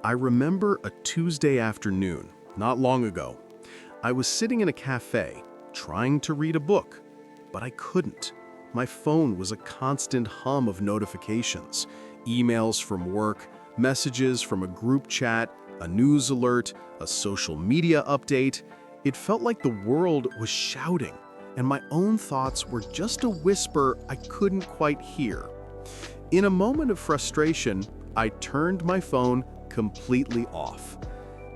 I remember a Tuesday afternoon, not long ago. I was sitting in a cafe, trying to read a book, but I couldn't. My phone was a constant hum of notifications, emails from work, messages from a group chat, a news alert, a social media update. It felt like the world was shouting, and my own thoughts were just a whisper I couldn't quite hear. In a moment of frustration, I turned my phone completely off.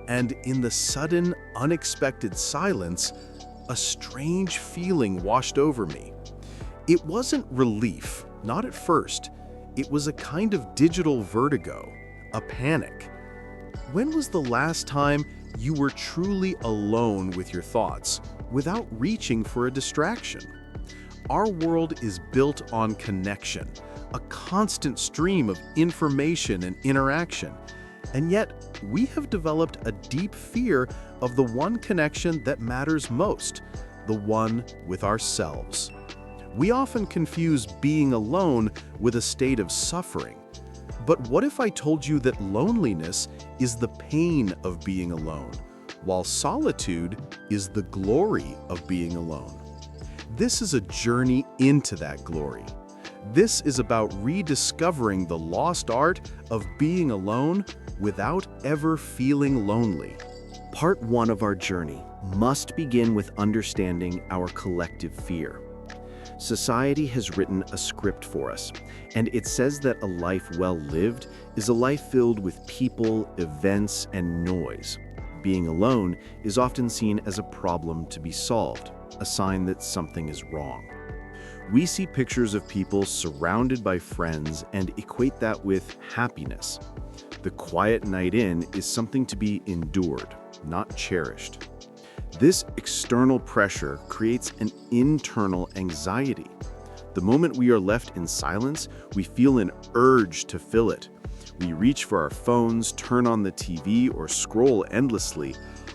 And in the sudden, unexpected silence, a strange feeling washed over me. It wasn't relief, not at first. It was a kind of digital vertigo, a panic. When was the last time you were truly alone with your thoughts, without reaching for a distraction? Our world is built on connection, a constant stream of information and interaction. And yet, we have developed a deep fear of the one connection that matters most, the one with ourselves. We often confuse being alone with a state of suffering. But what if I told you that loneliness is the pain of being alone, while solitude is the glory of being alone? This is a journey into that glory. This is about rediscovering the lost art of being alone without ever feeling lonely. Part 1 of our journey must begin with understanding our collective fear. Society has written a script for us, and it says that a life well lived is a life filled with people, events, and noise. Being alone is often seen as a problem to be solved, a sign that something is wrong. We see pictures of people surrounded by friends and equate that with happiness. The quiet night in is something to be endured, not cherished. This external pressure creates an internal anxiety. The moment we are left in silence, we feel an urge to fill it. We reach for our phones, turn on the TV, or scroll endlessly,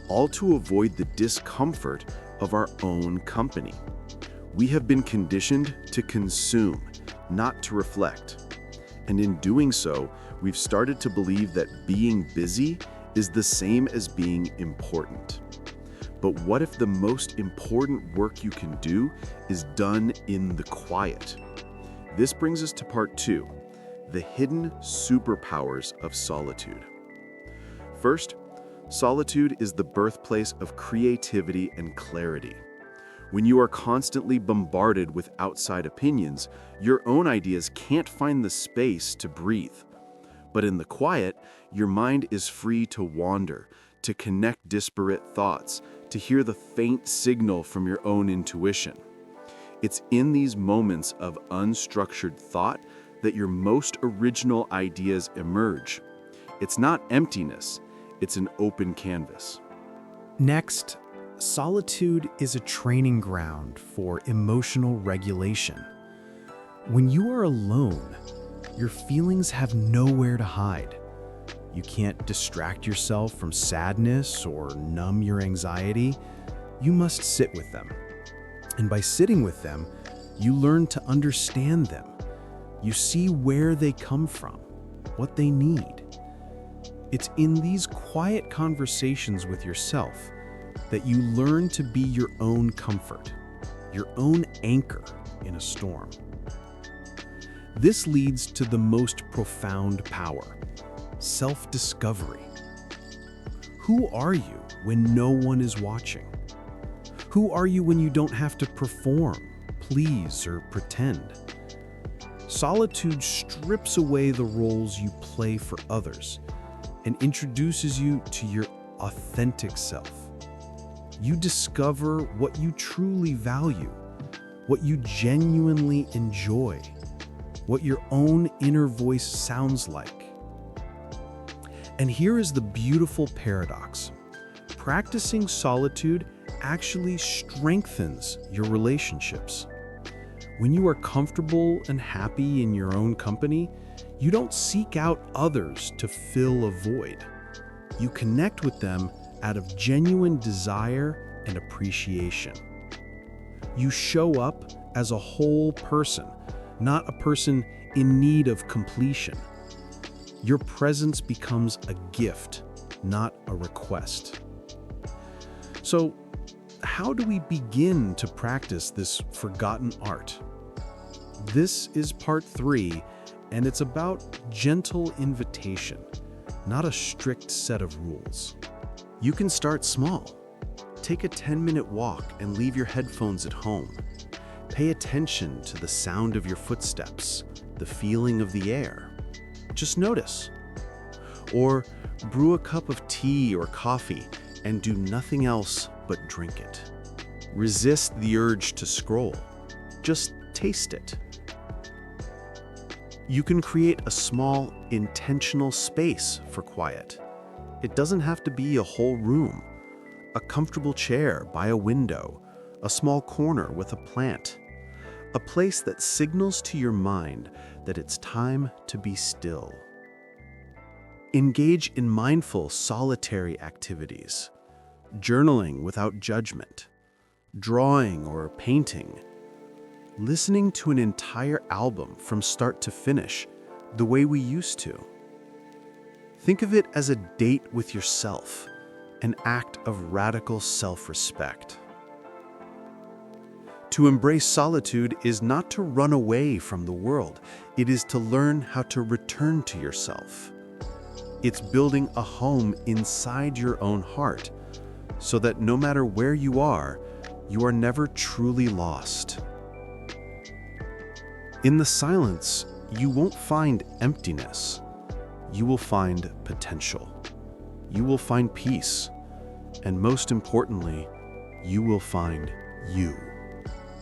all to avoid the discomfort of our own company. We have been conditioned to consume, not to reflect. And in doing so, we've started to believe that being busy is the same as being important. But what if the most important work you can do is done in the quiet? This brings us to part 2, the hidden superpowers of solitude. First, solitude is the birthplace of creativity and clarity. When you are constantly bombarded with outside opinions, your own ideas can't find the space to breathe. But in the quiet, your mind is free to wander, to connect disparate thoughts, to hear the faint signal from your own intuition. It's in these moments of unstructured thought that your most original ideas emerge. It's not emptiness, it's an open canvas. Next, solitude is a training ground for emotional regulation. When you are alone, your feelings have nowhere to hide. You can't distract yourself from sadness or numb your anxiety. You must sit with them. And by sitting with them, you learn to understand them. You see where they come from, what they need. It's in these quiet conversations with yourself that you learn to be your own comfort, your own anchor in a storm. This leads to the most profound power, self-discovery. Who are you when no one is watching? Who are you when you don't have to perform, please, or pretend? Solitude strips away the roles you play for others and introduces you to your authentic self. You discover what you truly value, what you genuinely enjoy, what your own inner voice sounds like. And here is the beautiful paradox. Practicing solitude actually strengthens your relationships. When you are comfortable and happy in your own company, you don't seek out others to fill a void. You connect with them out of genuine desire and appreciation. You show up as a whole person, not a person in need of completion. Your presence becomes a gift, not a request. So, how do we begin to practice this forgotten art? This is part 3, and it's about gentle invitation, not a strict set of rules. You can start small. Take a 10-minute walk and leave your headphones at home. Pay attention to the sound of your footsteps, the feeling of the air. Just notice. Or brew a cup of tea or coffee and do nothing else but drink it. Resist the urge to scroll. Just taste it. You can create a small, intentional space for quiet. It doesn't have to be a whole room. A comfortable chair by a window, a small corner with a plant. A place that signals to your mind that it's time to be still. Engage in mindful, solitary activities. Journaling without judgment. Drawing or painting. Listening to an entire album from start to finish, the way we used to. Think of it as a date with yourself, an act of radical self-respect. To embrace solitude is not to run away from the world, it is to learn how to return to yourself. It's building a home inside your own heart, so that no matter where you are never truly lost. In the silence, you won't find emptiness. You will find potential. You will find peace. And most importantly, you will find you.